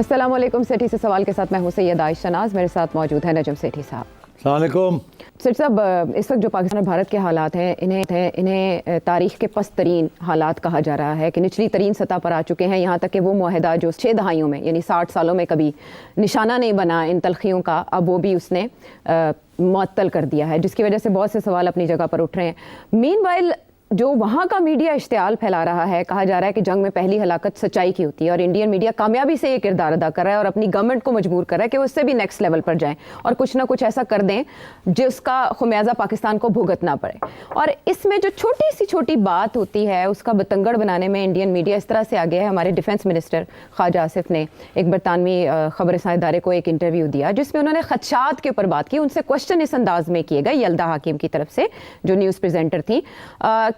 अस्सलाम वालेकुम। सेठी से सवाल के साथ मैं हूं सैयद आयशा नाज, मेरे साथ मौजूद है नजम सेठी साहब। अस्सलाम वालेकुम। सेठी साहब, इस वक्त जो पाकिस्तान और भारत के हालात हैं, इन्हें तारीख के पस्त तरीन हालात कहा जा रहा है कि निचली तरीन सतह पर आ चुके हैं। यहाँ तक कि वो मुआहदा जो 6 दहाइयों में यानी 60 सालों में कभी निशाना नहीं बना इन तलखियों का, अब वो भी उसने मुअत्तल कर दिया है, जिसकी वजह से बहुत से सवाल अपनी जगह पर उठ रहे हैं। मीनवाइल जो वहाँ का मीडिया इश्तियाल फैला रहा है, कहा जा रहा है कि जंग में पहली हलाकत सच्चाई की होती है और इंडियन मीडिया कामयाबी से ये किरदार अदा कर रहा है और अपनी गवर्नमेंट को मजबूर कर रहा है कि वो उससे भी नेक्स्ट लेवल पर जाएं और कुछ ना कुछ ऐसा कर दें जिसका खुमियाजा पाकिस्तान को भुगतना पड़े। और इसमें जो छोटी सी छोटी बात होती है उसका बतंगड़ बनाने में इंडियन मीडिया इस तरह से आ गया है। हमारे डिफेंस मिनिस्टर ख्वाजा आसिफ ने एक बरतानवी खबर रसां इदारे को एक इंटरव्यू दिया जिसमें उन्होंने खदशात के ऊपर बात की। उनसे क्वेश्चन इस अंदाज में किए गए यल्दा हाकिम की तरफ से, जो न्यूज़ प्रेजेंटर थी,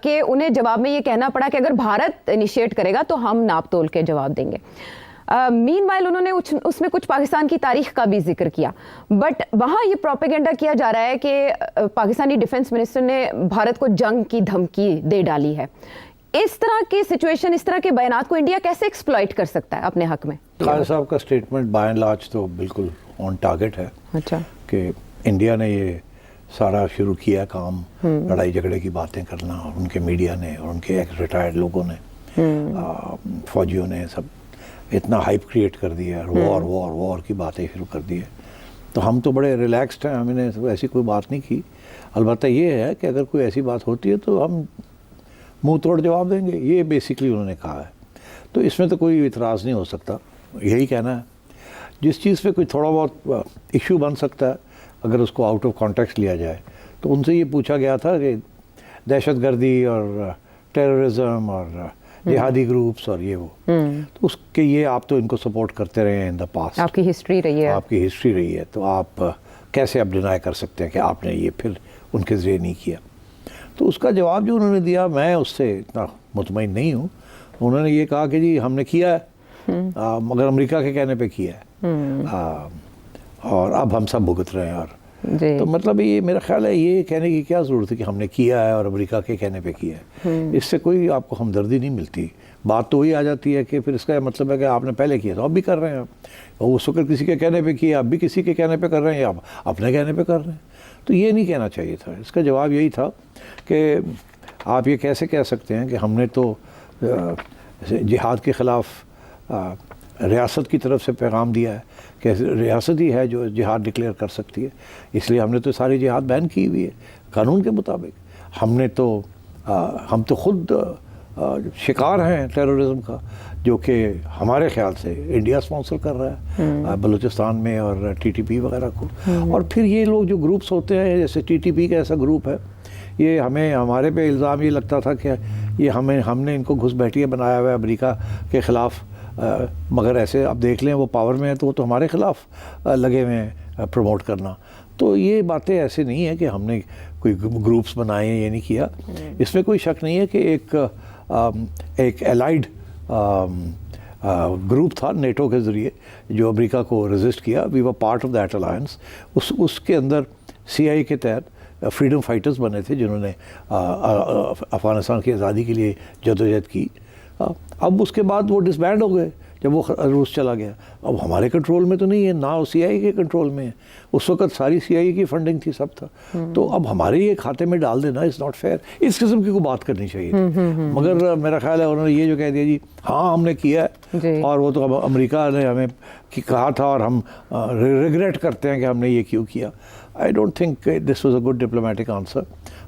कि उन्हें जवाब में ये कहना पड़ा कि अगर भारत इनिशिएट करेगा तो हम नाप तोल के जवाब देंगे। मीनवाइल उन्होंने उसमें कुछ पाकिस्तान की तारीख का भी जिक्र किया, बट वहाँ ये प्रोपेगेंडा किया जा रहा है कि पाकिस्तानी डिफेंस मिनिस्टर ने भारत को जंग की धमकी दे डाली है। इस तरह की सिचुएशन, इस तरह के बयानात को इंडिया कैसे एक्सप्लॉइट कर सकता है अपने हक में? ख्वाजा साहब का स्टेटमेंट बाय एंड लार्ज तो बिल्कुल ऑन टारगेट है। अच्छा, कि इंडिया ने ये सारा शुरू किया काम, लड़ाई झगड़े की बातें करना, और उनके मीडिया ने और उनके एक्स रिटायर्ड लोगों ने, फौजियों ने सब इतना हाइप क्रिएट कर दिया, वॉर वॉर वॉर की बातें शुरू कर दी है। तो हम तो बड़े रिलैक्स्ड हैं, हमने ऐसी कोई बात नहीं की। अलबत्ता ये है कि अगर कोई ऐसी बात होती है तो हम मुंह तोड़ जवाब देंगे, ये बेसिकली उन्होंने कहा है। तो इसमें तो कोई इतराज़ नहीं हो सकता, यही कहना है। जिस चीज़ पे कोई थोड़ा बहुत इशू बन सकता है अगर उसको आउट ऑफ कॉन्टेक्स्ट लिया जाए, तो उनसे ये पूछा गया था कि दहशतगर्दी और टेररिज्म और जिहादी ग्रुप्स और ये वो, तो उसके ये आप तो इनको सपोर्ट करते रहे हैं इन द पास्ट, आपकी हिस्ट्री रही है, आपकी हिस्ट्री रही है, तो आप कैसे अब डिनाई कर सकते हैं कि आपने ये फिर उनके ज़रिए नहीं किया। तो उसका जवाब जो उन्होंने दिया, मैं उससे इतना मुतमईन नहीं हूँ। उन्होंने ये कहा कि जी हमने किया है, मगर अमेरिका के कहने पे किया है, और अब हम सब भुगत रहे हैं। और तो मतलब ये मेरा ख्याल है, ये कहने की क्या ज़रूरत है कि हमने किया है और अमेरिका के कहने पे किया है। इससे कोई आपको हमदर्दी नहीं मिलती। बात तो वही आ जाती है कि फिर इसका मतलब है कि आपने पहले किया तो अब भी कर रहे हैं, और उस वक्त किसी के कहने पे किया, अब भी किसी के कहने पे कर रहे हैं, या आप अपने कहने पे कर रहे हैं। तो ये नहीं कहना चाहिए था। इसका जवाब यही था कि आप ये कैसे कह सकते हैं कि हमने तो जिहाद के ख़िलाफ़ रियासत की तरफ से पैगाम दिया है कि रियासत ही है जो जिहाद डिक्लेयर कर सकती है, इसलिए हमने तो सारी जिहाद बैन की हुई है कानून के मुताबिक। हम तो खुद शिकार हैं टेररिज्म का, जो कि हमारे ख्याल से इंडिया स्पॉन्सर कर रहा है बलूचिस्तान में और टीटीपी वगैरह को। और फिर ये लोग जो ग्रुप्स होते हैं, जैसे टीटीपी का ऐसा ग्रुप है, ये हमारे पे इल्ज़ाम ये लगता था कि ये हमने इनको घुसपैठिया बनाया हुआ है अमेरिका के ख़िलाफ़, मगर ऐसे अब देख लें वो पावर में है तो वो तो हमारे ख़िलाफ़ लगे हुए हैं प्रमोट करना। तो ये बातें ऐसे नहीं है कि हमने कोई ग्रुप्स बनाए हैं, ये नहीं किया। इसमें कोई शक नहीं है कि एक एलाइड ग्रुप था नेटो के ज़रिए जो अमेरिका को रेजिस्ट किया। We were part of that alliance. उसके अंदर CIA के तहत फ्रीडम फाइटर्स बने थे जिन्होंने अफ़गानिस्तान की आज़ादी के लिए जदोजहद की। अब उसके बाद वो डिसबैंड हो गए जब वो रूस चला गया। अब हमारे कंट्रोल में तो नहीं है, ना वो CIA के कंट्रोल में है। उस वक्त सारी CIA की फंडिंग थी, सब था। तो अब हमारे ये खाते में डाल देना इज़ नॉट फेयर। इस किस्म की कोई बात करनी चाहिए थी। मगर मेरा ख्याल है उन्होंने ये जो कह दिया जी हाँ हमने किया है, और वो तो अब अमेरिका ने हमें कहा था और हम रिग्रेट करते हैं कि हमने ये क्यों किया। I don't think this was a good diplomatic answer.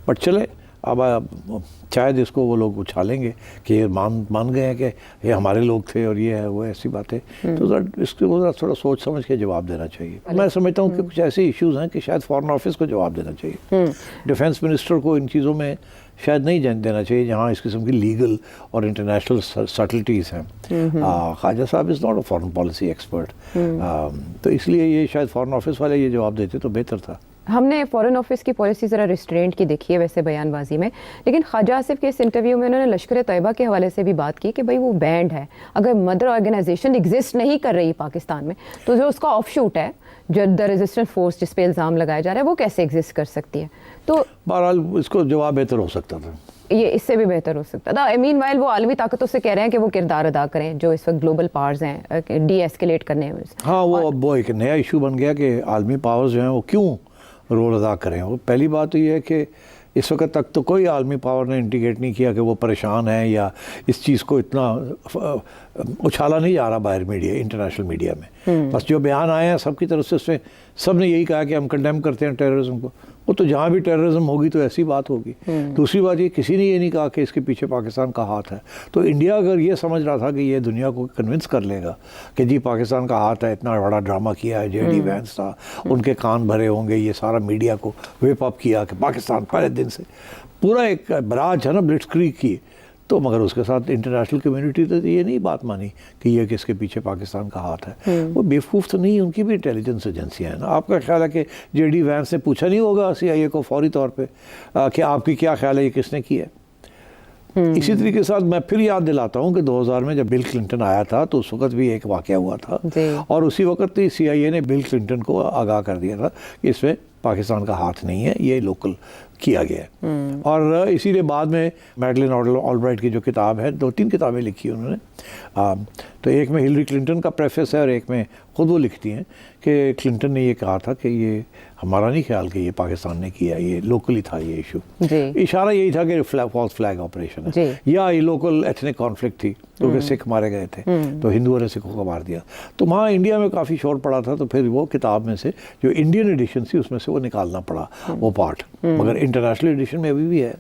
But चले, अब शायद इसको वो लोग उछालेंगे कि ये मान गए हैं कि ये हमारे लोग थे और ये है वो, ऐसी बातें। तो इसको थोड़ा सोच समझ के जवाब देना चाहिए। मैं समझता हूँ कि कुछ ऐसे इश्यूज़ हैं कि शायद फॉरेन ऑफिस को जवाब देना चाहिए। डिफेंस मिनिस्टर को इन चीज़ों में शायद नहीं देना चाहिए जहाँ इस किस्म की लीगल और इंटरनेशनल सटल्टीज़ हैं। Khwaja Sahab is not a foreign policy expert, तो इसलिए ये शायद फॉरेन ऑफिस वाले ये जवाब देते तो बेहतर था। हमने फॉरेन ऑफिस की पॉलिसी ज़रा रिस्ट्रेंट की देखी है वैसे बयानबाजी में, लेकिन ख्वाजा आसिफ के इस इंटरव्यू में उन्होंने लश्कर तैयबा के हवाले से भी बात की कि भाई वो बैंड है, अगर मदर ऑर्गेनाइजेशन एग्जिस्ट नहीं कर रही पाकिस्तान में तो जो उसका ऑफशूट है, जो द रेजिस्टेंस फोर्स जिस पे इल्ज़ाम लगाया जा रहा है, वो कैसे एग्जिस्ट कर सकती है? तो बहरहाल इसको जवाब बेहतर हो सकता था। ये इससे भी बेहतर हो सकता था। मीन वाइल वो आलमी ताकतों से कह रहे हैं कि वो किरदार अदा करें जो इस वक्त ग्लोबल पावर्स हैं डी एस्केलेट करने में। हाँ, वो एक नया इशू बन गया कि आलमी पावर्स जो हैं वो क्यों रोल अदा करें। वो पहली बात तो ये है कि इस वक्त तक तो कोई आलमी पावर ने इंडिकेट नहीं किया कि वो परेशान है या इस चीज़ को इतना उछाला नहीं जा रहा बाहर मीडिया, इंटरनेशनल मीडिया में। बस जो बयान आए हैं सबकी तरफ से, उसमें सब ने यही कहा कि हम कंडेम करते हैं टेररिज्म को। वो तो जहाँ भी टेररिज्म होगी तो ऐसी बात होगी। दूसरी बात ये, किसी ने ये नहीं कहा कि इसके पीछे पाकिस्तान का हाथ है। तो इंडिया अगर ये समझ रहा था कि ये दुनिया को कन्विंस कर लेगा कि जी पाकिस्तान का हाथ है, इतना बड़ा ड्रामा किया है, जेडी वैंस था, उनके कान भरे होंगे, ये सारा मीडिया को वेप अप किया कि पाकिस्तान पहले दिन से पूरा एक बराज है ना ब्लिट्सक्रीग की। तो मगर उसके साथ इंटरनेशनल कम्युनिटी तो ये नहीं बात मानी कि ये किसके पीछे पाकिस्तान का हाथ है। वो बेवकूफ़ तो नहीं, उनकी भी इंटेलिजेंस एजेंसियाँ हैं ना। आपका ख्याल है कि जेडी वैंस ने पूछा नहीं होगा CIA को फौरी तौर पे कि आपकी क्या ख्याल है ये किसने किया है? इसी तरीके के साथ मैं फिर याद दिलाता हूँ कि 2000 में जब बिल क्लिंटन आया था तो उस वक्त भी एक वाक़या हुआ था और उसी वक्त ही CIA ने बिल क्लिंटन को आगाह कर दिया था कि इसमें पाकिस्तान का हाथ नहीं है, ये लोकल किया गया है। और इसीलिए बाद में मैडलिन ऑलब्राइट की जो किताब है, 2-3 किताबें लिखी उन्होंने। तो एक में हिलरी क्लिंटन का प्रेफेस है और एक में ख़ुद वो लिखती हैं कि क्लिंटन ने ये कहा था कि ये हमारा नहीं ख्याल कि ये पाकिस्तान ने किया, ये लोकली था ये इशू। इशारा यही था कि फॉल्स फ्लैग ऑपरेशन है या ये लोकल एथनिक कॉन्फ्लिक्ट थी क्योंकि सिख मारे गए थे तो हिंदुओं ने सिखों को मार दिया। तो वहाँ इंडिया में काफ़ी शोर पड़ा था, तो फिर वो किताब में से जो इंडियन एडिशन थी उसमें से वो निकालना पड़ा वो पार्ट, मगर इंटरनेशनल एडिशन में अभी भी है।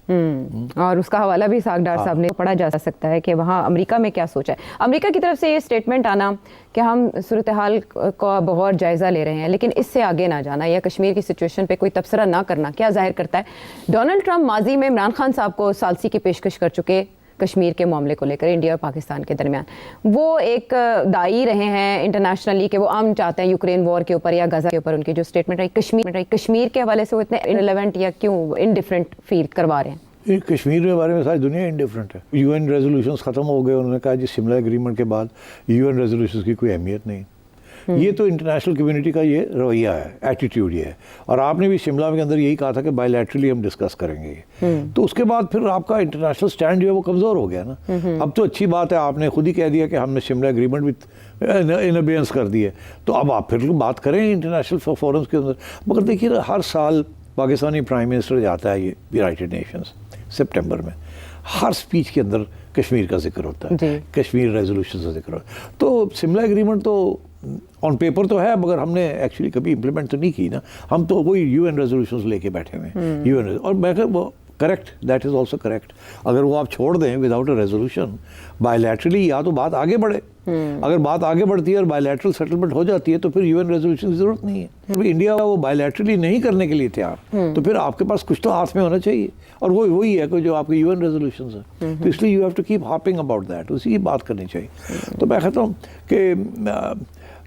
और उसका हवाला भी साग डार साहब ने पढ़ा जा सकता है कि वहाँ अमेरिका में क्या सोचा है। अमेरिका की तरफ से ये स्टेटमेंट आना कि हम सूरत हाल का बहुत जायज़ा ले रहे हैं लेकिन इससे आगे ना जाना या कश्मीर की सिचुएशन पे कोई तबसरा ना करना, क्या जाहिर करता है डोनाल्ड ट्रंप माजी में इमरान खान साहब को सालसी की पेशकश कर चुके कश्मीर के मामले को लेकर इंडिया और पाकिस्तान के दरमियान। वो एक दाई रहे हैं इंटरनेशनली कि वो आम चाहते हैं यूक्रेन वॉर के ऊपर या गजा के ऊपर उनकी जो स्टेटमेंट रही कश्मीर के हवाले से वो इतने इनरिलेवेंट या क्यों इनडिफरेंट फील करवा रहे हैं? कश्मीर के बारे में सारी दुनिया इंडिफरेंट है। UN रेजोल्यूशंस ख़त्म हो गए, उन्होंने कहा जी शिमला एग्रीमेंट के बाद UN रेजोल्यूशंस की कोई अहमियत नहीं। ये तो इंटरनेशनल कम्युनिटी का ये रवैया है, एटीट्यूड ये है। और आपने भी शिमला के अंदर यही कहा था कि बायलैटरली हम डिस्कस करेंगे ये। तो उसके बाद फिर आपका इंटरनेशनल स्टैंड जो है वो कमज़ोर हो गया ना। अब तो अच्छी बात है, आपने खुद ही कह दिया कि हमने शिमला एग्रीमेंट विद इन अबेंस कर दिए, तो अब आप फिर बात करें इंटरनेशनल फोरम्स के अंदर। मगर देखिए ना, हर साल पाकिस्तानी प्राइम मिनिस्टर जाता है ये यूनाइटेड नेशंस सितंबर में, हर स्पीच के अंदर कश्मीर का जिक्र होता है, कश्मीर रेजोल्यूशन का जिक्र होता है। तो शिमला एग्रीमेंट तो ऑन पेपर तो है मगर हमने एक्चुअली कभी इम्प्लीमेंट तो नहीं की ना। हम तो वही UN रेजोल्यूशंस लेके बैठे हुए हैं UN। और मैं वो correct, that is also correct. अगर वो आप छोड़ दें विदाउट अ रेजोल्यूशन बायलैटरली, या तो बात आगे बढ़े। अगर बात आगे बढ़ती है और बायलैटरल सेटलमेंट हो जाती है तो फिर UN रेजोल्यूशन की ज़रूरत नहीं है। तो इंडिया वो बायलैटरली नहीं करने के लिए तैयार, तो फिर आपके पास कुछ तो हाथ में होना चाहिए और वो वही है कि जो आपके UN रेजोल्यूशंस हैं। तो इसलिए you have to keep harping about that, उसी की बात करनी चाहिए। तो मैं कहता हूँ कि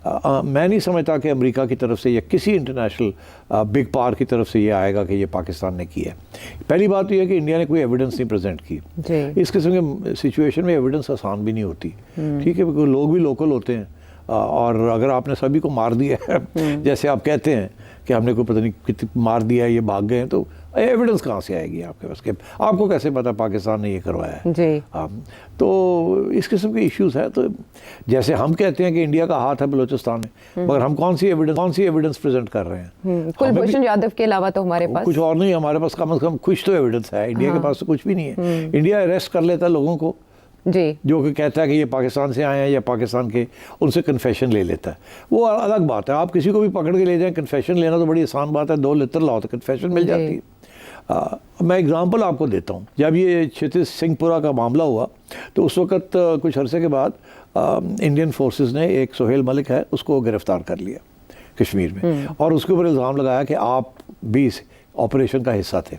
मैं नहीं समझता कि अमेरिका की तरफ से या किसी इंटरनेशनल बिग पावर की तरफ से ये आएगा कि ये पाकिस्तान ने किया है। पहली बात तो यह है कि इंडिया ने कोई एविडेंस नहीं प्रेजेंट की। इस किस्म के सिचुएशन में एविडेंस आसान भी नहीं होती, ठीक है, क्योंकि लोग भी लोकल होते हैं। और अगर आपने सभी को मार दिया है जैसे आप कहते हैं कि हमने कोई पता नहीं कितनी मार दिया है, ये भाग गए हैं, तो एविडेंस कहाँ से आएगी आपके पास? के आपको कैसे पता पाकिस्तान ने ये करवाया है जी? तो इस किस्म के इश्यूज है। तो जैसे हम कहते हैं कि इंडिया का हाथ है बलूचिस्तान में, मगर हम कौन सी एविडेंस प्रेजेंट कर रहे हैं? कुलभूषण यादव के अलावा तो हमारे पास कुछ और नहीं, हमारे पास कम से कम कुछ तो एविडेंस है। इंडिया के पास तो कुछ भी नहीं है। इंडिया अरेस्ट कर लेता है लोगों को जी, जो कि कहता है कि ये पाकिस्तान से आए हैं या पाकिस्तान के, उनसे कन्फेशन ले लेता है। वो अलग बात है। आप किसी को भी पकड़ के ले जाएं, कन्फेशन लेना तो बड़ी आसान बात है, 2 लित्र लाओ तो कन्फेशन मिल जाती है। मैं एग्जांपल आपको देता हूँ। जब ये क्षितिज सिंहपुरा का मामला हुआ तो उस वक़्त कुछ अरसे के बाद इंडियन फोर्सेस ने एक सोहेल मलिक है उसको गिरफ़्तार कर लिया कश्मीर में, और उसके ऊपर इल्ज़ाम लगाया कि आप भी इस ऑपरेशन का हिस्सा थे।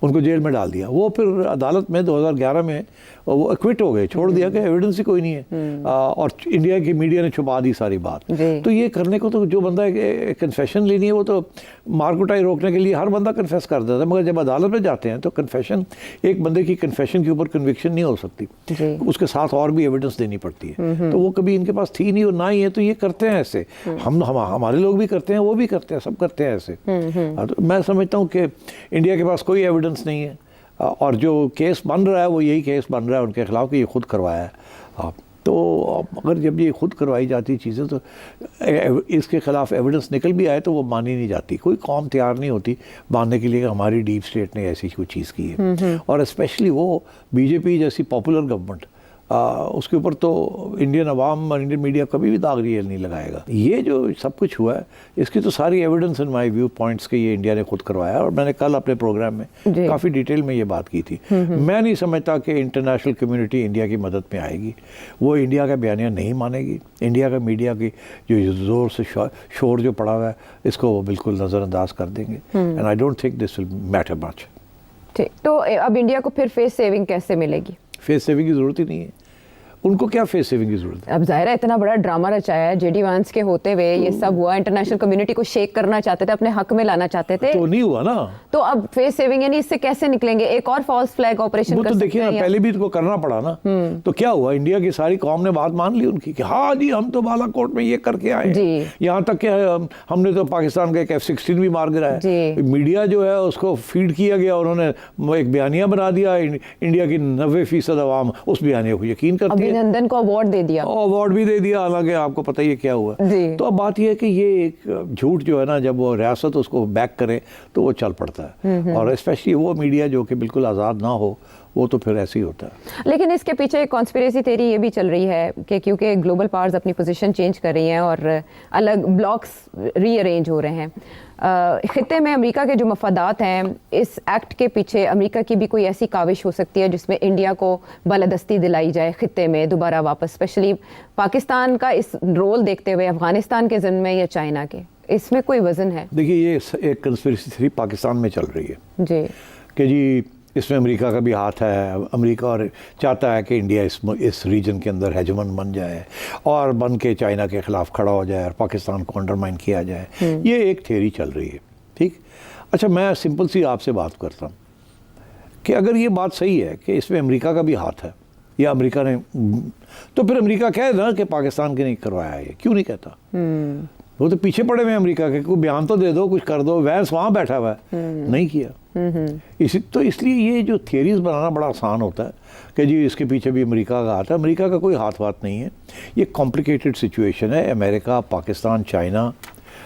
उनको जेल में डाल दिया। वो फिर अदालत में 2011 में वो एक्विट हो गए, छोड़ दिया कि एविडेंस ही कोई नहीं है। और इंडिया की मीडिया ने छुपा दी सारी बात। तो ये करने को तो जो बंदा कन्फेशन लेनी है वो तो मारकुटाई रोकने के लिए हर बंदा कन्फेस कर देता है, मगर जब अदालत में जाते हैं तो कन्फेशन, एक बंदे की कन्फेशन के ऊपर कन्विक्शन नहीं हो सकती, उसके साथ और भी एविडेंस देनी पड़ती है। तो वो कभी इनके पास थी नहीं और ना ही है, तो ये करते हैं ऐसे। हमारे लोग भी करते हैं, वो भी करते हैं, सब करते हैं ऐसे। तो मैं समझता हूँ कि इंडिया के पास कोई एविडेंस नहीं है और जो केस बन रहा है वो यही केस बन रहा है उनके खिलाफ कि ये खुद करवाया है। तो अगर जब ये खुद करवाई जाती चीज़ें तो इसके खिलाफ एविडेंस निकल भी आए तो वो मानी नहीं जाती। कोई कौम तैयार नहीं होती मानने के लिए कि हमारी डीप स्टेट ने ऐसी कोई चीज़ की है। और स्पेशली वो बीजेपी जैसी पॉपुलर गवर्नमेंट, उसके ऊपर तो इंडियन अवाम और इंडियन मीडिया कभी भी दाग नहीं लगाएगा। ये जो सब कुछ हुआ है इसकी तो सारी evidence in my view points के ये इंडिया ने खुद करवाया। और मैंने कल अपने प्रोग्राम में काफ़ी डिटेल में ये बात की थी। मैं नहीं समझता कि इंटरनेशनल कम्युनिटी इंडिया की मदद में आएगी। वो इंडिया का बयानिया नहीं मानेगी। इंडिया का मीडिया की जो ज़ोर से शोर जो पड़ा हुआ है इसको वो बिल्कुल नज़रअंदाज कर देंगे। And I don't think this will matter much. ठीक, तो अब इंडिया को फिर फेस सेविंग कैसे मिलेगी? फेस सेविंग की ज़रूरत ही नहीं है। उनको क्या फेस सेविंग की जरूरत है? अब जाहिर है इतना बड़ा ड्रामा रचाया है, जेडी वांस के होते हुए ये सब हुआ, इंटरनेशनल कम्युनिटी को शेक करना चाहते थे, अपने हक में लाना चाहते थे, तो नहीं हुआ ना। तो अब फेस सेविंग यानी इससे कैसे निकलेंगे? एक और फॉल्स फ्लैग ऑपरेशन वो तो देखिए ना, पहले भी इनको करना पड़ा ना। तो क्या हुआ, इंडिया की सारी कौम ने बात मान ली उनकी कि हाँ जी हम तो बालाकोट में ये करके आए। यहाँ तक कि हमने तो पाकिस्तान का एक F-16 भी मार गिराया। मीडिया जो है उसको फीड किया गया, उन्होंने एक बयानिया बना दिया। इंडिया की 90% अवाम उस बयानिया को यकीन करती है। अभिनंदन को अवार्ड दे दिया, अवार्ड भी दे दिया, हालांकि आपको पता ही है क्या हुआ। तो अब बात यह है कि ये एक झूठ जो है ना, जब वो रियासत उसको बैक करे तो वो चल पड़ता है। और स्पेशली वो मीडिया जो कि बिल्कुल आज़ाद ना हो वो तो फिर ऐसे ही होता है। लेकिन इसके पीछे एक कॉन्स्पिरेसी थ्योरी ये भी चल रही है कि क्योंकि ग्लोबल पावर्स अपनी पोजीशन चेंज कर रही हैं और अलग ब्लॉक्स रीअरेंज हो रहे हैं, खित्ते में अमेरिका के जो मफादात हैं, इस एक्ट के पीछे अमेरिका की भी कोई ऐसी काविश हो सकती है जिसमें इंडिया को बालादस्ती दिलाई जाए खित्ते में दोबारा वापस, स्पेशली पाकिस्तान का इस रोल देखते हुए अफगानिस्तान के ज़िम्मे में या चाइना के, इसमें कोई वजन है? देखिए ये एक कंस्पिरेसी थ्योरी पाकिस्तान में चल रही है जी कि जी इसमें अमेरिका का भी हाथ है। अमेरिका और चाहता है कि इंडिया इस रीजन के अंदर हेजमन बन जाए और बन के चाइना के ख़िलाफ़ खड़ा हो जाए और पाकिस्तान को अंडरमाइन किया जाए। ये एक थ्योरी चल रही है, ठीक। अच्छा, मैं सिंपल सी आपसे बात करता हूँ कि अगर ये बात सही है कि इसमें अमेरिका का भी हाथ है या अमेरिका ने, तो फिर अमेरिका कहे ना कि पाकिस्तान के नहीं करवाया है, ये क्यों नहीं कहता? वो तो पीछे पड़े हुए हैं अमेरिका के, कोई बयान तो दे दो, कुछ कर दो। वैंस वहाँ बैठा हुआ है, नहीं किया। इसलिए ये जो थियरीज बनाना बड़ा आसान होता है कि जी इसके पीछे भी अमेरिका का हाथ है। अमेरिका का कोई हाथ नहीं है। ये कॉम्प्लिकेटेड सिचुएशन है। America, Pakistan, China,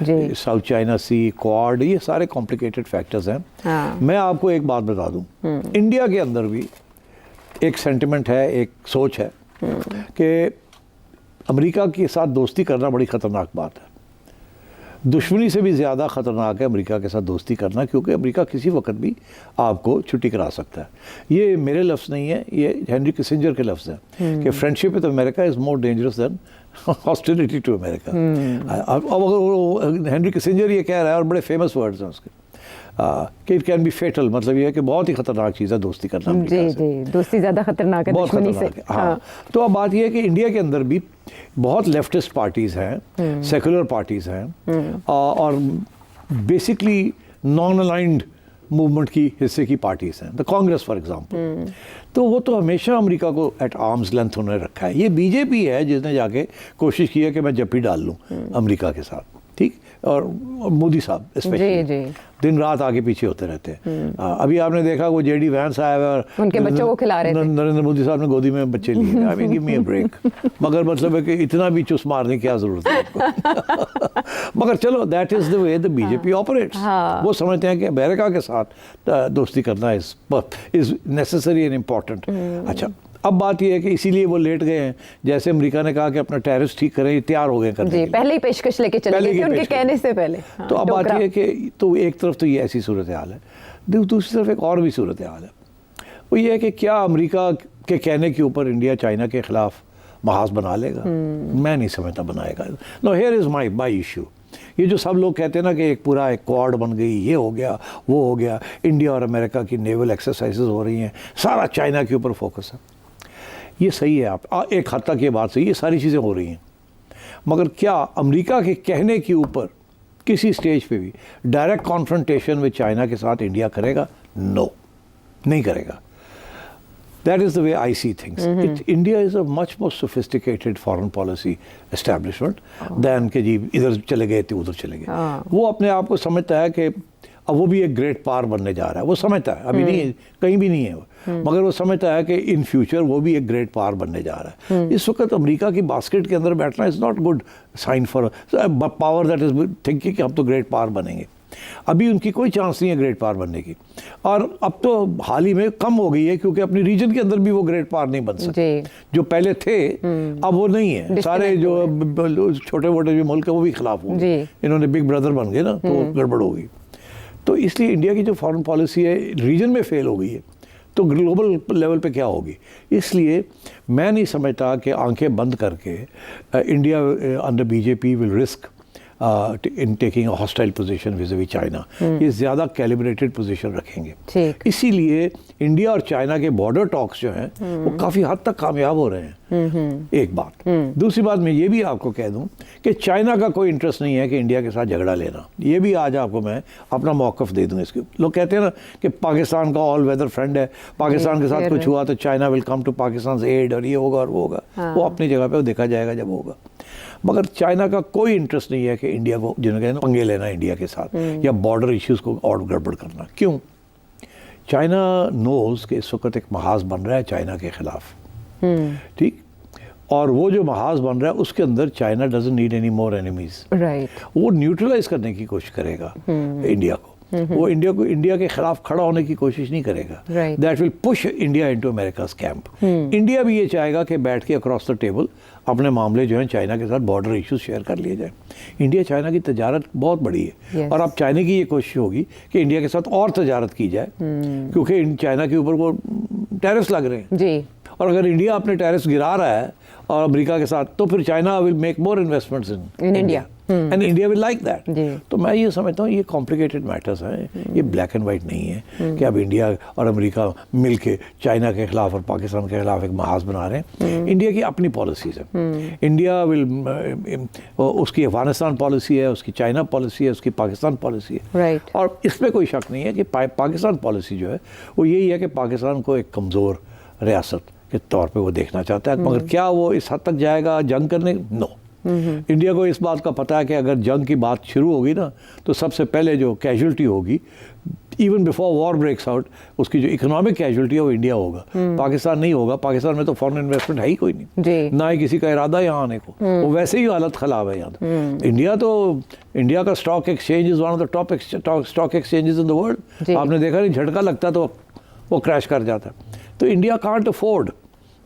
South China Sea, Quad, ये सारे कॉम्प्लिकेटेड फैक्टर्स हैं। हाँ। मैं आपको एक बात बता दूं, इंडिया के अंदर भी एक सेंटिमेंट है, एक सोच है कि अमेरिका के साथ दोस्ती करना बड़ी ख़तरनाक बात है। दुश्मनी से भी ज़्यादा ख़तरनाक है अमेरिका के साथ दोस्ती करना, क्योंकि अमेरिका किसी वक्त भी आपको छुट्टी करा सकता है। ये मेरे लफ्ज़ नहीं है, ये हेनरी किसिंजर के लफ्ज़ हैं कि friendship with America is more dangerous than hostility to America. अब अगर हेनरी किसिंजर ये कह रहा है, और बड़े फेमस वर्ड्स हैं उसके, कि इट कैन बी फेटल, मतलब ये है कि बहुत ही खतरनाक चीज़ है दोस्ती करना। जी, दोस्ती ज़्यादा खतरनाक है, बहुत खतरनाक है। हाँ। तो अब बात यह है कि इंडिया के अंदर भी बहुत लेफ्टिस्ट पार्टीज़ हैं, सेकुलर पार्टीज़ हैं, और बेसिकली नॉन अलाइंड मूवमेंट की हिस्से की पार्टीज़ हैं, द कांग्रेस फॉर एग्जांपल। तो वो तो हमेशा अमेरिका को एट आर्म्स लेंथ उन्होंने रखा है। ये बीजेपी है जिसने जाके कोशिश की है कि मैं जप्पी डाल लूँ अमेरिका के साथ, ठीक। और मोदी साहब स्पेशली दिन रात आगे पीछे होते रहते हैं। अभी आपने देखा वो जेडी वैंस आया हुआ और उनके बच्चों को खिला रहे थे, नरेंद्र मोदी साहब ने गोदी में बच्चे लिए। I mean give me a break. मगर मतलब है कि इतना भी चुस मारने की क्या जरूरत है आपको? मगर चलो, that is the way the BJP operates. वो समझते हैं कि अमेरिका के साथ दोस्ती करना इज नेसेसरी एंड इम्पॉर्टेंट। अच्छा, अब बात यह है कि इसीलिए वो लेट गए हैं। जैसे अमेरिका ने कहा कि अपना टैरिफ ठीक करें, ये तैयार हो गए करने के लिए। पहले ही पेशकश लेके चले गए थे उनके कहने से पहले। तो अब बात यह है कि तो एक तरफ तो ये ऐसी सूरत हाल है, दूसरी तरफ एक और भी सूरत हाल है। वो ये है कि क्या अमेरिका के कहने के ऊपर इंडिया चाइना के खिलाफ महाज बना लेगा? मैं नहीं समझता बनाएगा। No, here is my issue. ये जो सब लोग कहते हैं ना कि एक पूरा एक क्वाड बन गई, ये हो गया, वो हो गया, इंडिया और अमेरिका की नेवल एक्सरसाइजेज हो रही हैं, सारा चाइना के ऊपर फोकस है। ये सही है, आप एक हद तक ये बात सही है, ये सारी चीज़ें हो रही हैं। मगर क्या अमेरिका के कहने के ऊपर किसी स्टेज पे भी डायरेक्ट कॉन्फ्रंटेशन विद चाइना के साथ इंडिया करेगा? नो, नहीं करेगा। That is the way I see things. India is a much more sophisticated foreign policy establishment than कि जी इधर चले गए थे उधर चले गए। वो अपने आप को समझता है कि अब वो भी एक ग्रेट पावर बनने जा रहा है, वो समझता है, अभी नहीं, कहीं भी नहीं है वो, मगर वो समझता है कि इन फ्यूचर वो भी एक ग्रेट पावर बनने जा रहा है। इस वक्त अमेरिका की बास्केट के अंदर बैठना is not good sign for power that is thinking कि हम तो ग्रेट पावर बनेंगे। अभी उनकी कोई चांस नहीं है ग्रेट पावर बनने की, और अब तो हाल ही में कम हो गई है, क्योंकि अपनी रीजन के अंदर भी वो ग्रेट पावर नहीं बन सकते। जो पहले थे अब वो नहीं है, सारे जो छोटे मोटे जो मुल्क है वो भी खिलाफ हो गए, इन्होंने बिग ब्रदर बन गए ना, तो गड़बड़ हो गई। तो इसलिए इंडिया की जो फॉरेन पॉलिसी है रीजन में फेल हो गई है, तो ग्लोबल लेवल पे क्या होगी। इसलिए मैं नहीं समझता कि आंखें बंद करके India under BJP will risk in taking a hostile position विज़-विज़ China. ये ज़्यादा कैलिब्रेटेड पोजीशन रखेंगे। इसीलिए इंडिया और चाइना के बॉर्डर टॉक्स जो हैं वो काफ़ी हद तक कामयाब हो रहे हैं। एक बात। दूसरी बात मैं ये भी आपको कह दूं कि चाइना का कोई इंटरेस्ट नहीं है कि इंडिया के साथ झगड़ा लेना। ये भी आज आपको मैं अपना मौक़िफ़ दे दूं इसके। लोग कहते हैं ना कि पाकिस्तान का ऑल वेदर फ्रेंड है, पाकिस्तान के साथ कुछ हुआ तो China will come to Pakistan aid, और ये होगा और वो होगा। वो अपनी जगह पर देखा जाएगा जब होगा। मगर चाइना का कोई इंटरेस्ट नहीं है कि इंडिया को, जिन्होंने कहते हैं पंगे लेना इंडिया के साथ या बॉर्डर इश्यूज़ को और गड़बड़ करना। क्यों? चाइना नोज़ कि इस वक्त एक महाज बन रहा है चाइना के ख़िलाफ़, ठीक, और वो जो महाज बन रहा है उसके अंदर China doesn't need any more enemies. वो न्यूट्रलाइज करने की कोशिश करेगा इंडिया को। वो इंडिया के खिलाफ खड़ा होने की कोशिश नहीं करेगा। That will push India into America's camp. India भी ये चाहेगा कि बैठ के अक्रॉस द टेबल अपने मामले जो हैं चाइना के साथ बॉर्डर इश्यूज शेयर कर लिए जाए। इंडिया चाइना की तजारत बहुत बड़ी है, और अब चाइना की ये कोशिश होगी कि इंडिया के साथ और तजारत की जाए, क्योंकि चाइना के ऊपर वो टैरिफ्स लग रहे हैं जी। और अगर इंडिया अपने टैरिफ्स गिरा रहा है और अमेरिका के साथ, तो फिर China will make more investments in India and India will like that. तो मैं ये समझता हूँ ये कॉम्प्लिकेटेड मैटर्स हैं, ये ब्लैक एंड वाइट नहीं है कि अब इंडिया और अमेरिका मिलके चाइना के खिलाफ और पाकिस्तान के खिलाफ एक महाज बना रहे हैं। इंडिया की अपनी पॉलिसीज़ है। इंडिया विल, उसकी अफगानिस्तान पॉलिसी है, उसकी चाइना पॉलिसी है, उसकी पाकिस्तान पॉलिसी है, और इसमें कोई शक नहीं है कि पाकिस्तान पॉलिसी जो है वो यही है कि पाकिस्तान को एक कमज़ोर रियासत के तौर पे वो देखना चाहता है। मगर क्या वो इस हद तक जाएगा जंग करने? नो। इंडिया को इस बात का पता है कि अगर जंग की बात शुरू होगी ना, तो सबसे पहले जो कैजुअल्टी होगी, even before war breaks out, उसकी जो इकोनॉमिक कैजुअल्टी है वो इंडिया होगा, पाकिस्तान नहीं होगा। पाकिस्तान में तो फॉरेन इन्वेस्टमेंट है ही कोई नहीं, ना ही किसी का इरादा यहाँ आने को। वो वैसे ही हालत खराब है यहाँ। इंडिया का stock exchange is one of the top stock exchanges in the world. आपने देखा नहीं, झटका लगता तो वो क्रैश कर जाता है। तो इंडिया कांट अफोर्ड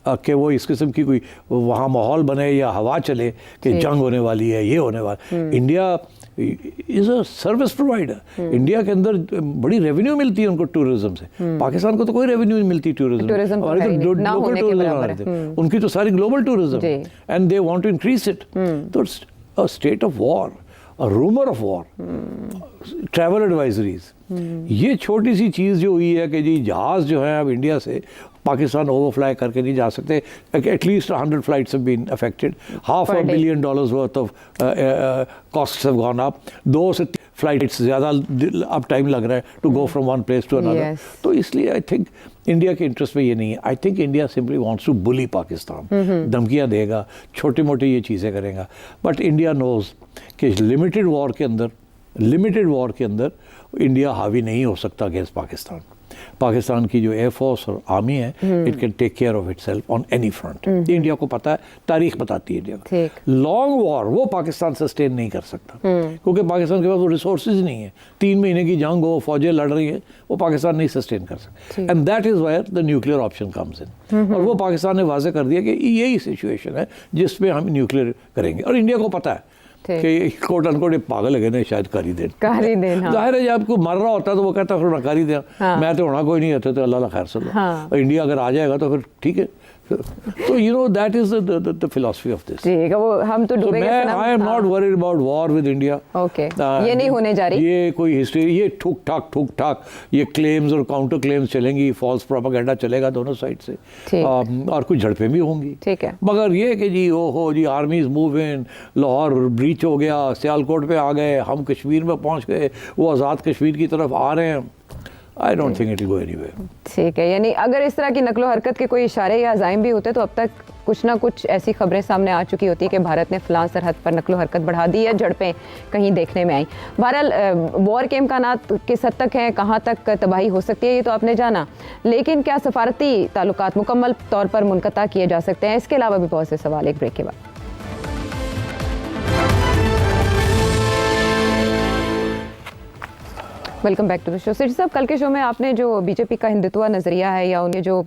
कि वो इस किस्म की कोई वहाँ माहौल बने या हवा चले कि जंग होने वाली है, ये होने वाला। India is a service provider. India के अंदर बड़ी रेवेन्यू मिलती है उनको टूरिज्म से। पाकिस्तान को तो कोई रेवेन्यू नहीं मिलती टूरिज्म, लोकल टूरिज्म, उनकी तो सारी global tourism, and they want to increase it. तो a state of war, a rumour of war, travel advisories, ये छोटी सी चीज़ जो हुई है कि जी जहाज़ जो है अब इंडिया से पाकिस्तान ओवरफ्लाई करके नहीं जा सकते। At least 100 flights have been affected, $500 million worth of costs have gone up. 2 से 3 फ्लाइट्स ज़्यादा अब टाइम लग रहा है to go from one place to another. तो इसलिए आई थिंक इंडिया के इंटरेस्ट में ये नहीं है। I think India simply wants to bully Pakistan, धमकियाँ देगा, छोटी मोटी ये चीज़ें करेगा। बट इंडिया नोज़ कि लिमिटेड वॉर के अंदर इंडिया हावी नहीं हो सकता अगेंस्ट पाकिस्तान। पाकिस्तान की जो एयरफोर्स और आर्मी है, it can take care of itself on any front. India को पता है, तारीख बताती है इंडिया। लॉन्ग वॉर वो पाकिस्तान सस्टेन नहीं कर सकता, क्योंकि पाकिस्तान के पास वो रिसोर्सेज नहीं है। 3 महीने की जंग हो, फौजें लड़ रही हैं, वो पाकिस्तान नहीं सस्टेन कर सकता। And that is where the nuclear option comes in. और वो पाकिस्तान ने वाजे कर दिया कि यही सिचुएशन है जिसमें हम न्यूक्लियर करेंगे। और इंडिया को पता है कि कोट अनकोट पागल है ना, शायद कर ही दें। जाहिर है जब कोई मर रहा होता है तो वो कहता है फिर कर ही दें, मैं तो होना कोई नहीं होता, तो अल्लाह खैर सुनो। इंडिया अगर आ जाएगा तो फिर ठीक है। तो you know that is the philosophy of this. ठीक है, वो हम तो डूबेंगे। I am not worried about war with India. Okay. ये नहीं होने जा रही। ये कोई हिस्ट्री, ये ठुक ठाक ये क्लेम्स और काउंटर क्लेम्स चलेंगी, फॉल्स प्रोपेगेंडा चलेगा दोनों साइड से, और कुछ झड़पें भी होंगी। ठीक है। मगर ये कि जी ओहो जी armies move in, Lahore breach हो गया, सियालकोट पे आ गए, हम कश्मीर में पहुंच गए, वो आज़ाद कश्मीर की तरफ आ रहे हैं। I don't think it will go anywhere. ठीक है, यानी अगर इस तरह की नकलो हरकत के कोई इशारे या अज़ाइम भी होते तो अब तक कुछ ना कुछ ऐसी खबरें सामने आ चुकी होती है कि भारत ने फलां सरहद पर नकलो हरकत बढ़ा दी या झड़पें कहीं देखने में आई। बहरहाल वॉर के इम्कानात किस हद तक हैं, कहाँ तक तबाही हो सकती है, ये तो आपने जाना, लेकिन क्या सफारती ताल्लुकात मुकम्मल तौर पर मुनक़ता किए जा सकते हैं? इसके अलावा भी बहुत से सवाल एक ब्रेक के बाद। Welcome back to the show. सिटी साहब, कल के शो में आपने जो बीजेपी का हिंदुत्व नज़रिया है या उनके जो